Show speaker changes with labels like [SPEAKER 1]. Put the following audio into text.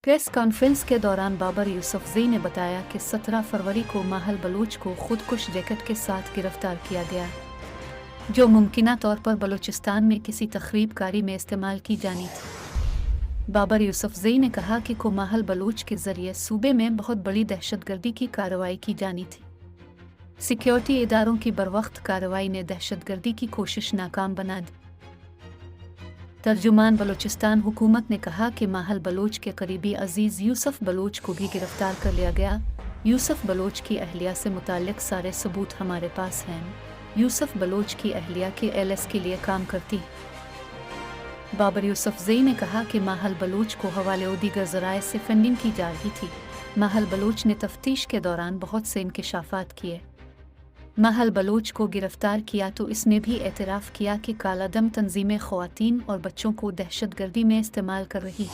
[SPEAKER 1] Press conference के दौरान बाबर यूसुफजई ने बताया कि 17 फरवरी को माहल बलूच को खुदकुश जैकेट के साथ गिरफ्तार किया गया, जो मुमकिना तौर पर बलूचिस्तान में किसी तखरीबकारी में इस्तेमाल की जानी थी। बाबर यूसुफजई ने कहा कि को माहल बलूच के जरिए सूबे में बहुत बड़ी दहशतगर्दी की कार्रवाई की जानी थी। सिक्योरिटी इदारों की बरवक्त कार्रवाई ने दहशतगर्दी की कोशिश नाकाम बना दी। तर्जुमान बलूचिस्तान हुकूमत ने कहा कि माहल बलूच के करीबी अजीज यूसुफ बलूच को भी गिरफ्तार कर लिया गया। यूसुफ बलूच की अहलिया से मुताल्लिक सारे सबूत हमारे पास हैं। यूसुफ बलूच की अहलिया के एलएस के लिए काम करती। बाबर यूसुफजई ने कहा कि माहल बलूच को हवाले और दीगर ज़राए से फंडिंग की जा रही थी। माहल बलूच ने तफ्तीश के दौरान बहुत से इंकिशाफात किए। माहल बलूच को गिरफ्तार किया तो इसने भी एतराफ़ किया कि कालादम तंजीमें ख़वातीन और बच्चों को दहशतगर्दी में इस्तेमाल कर रही।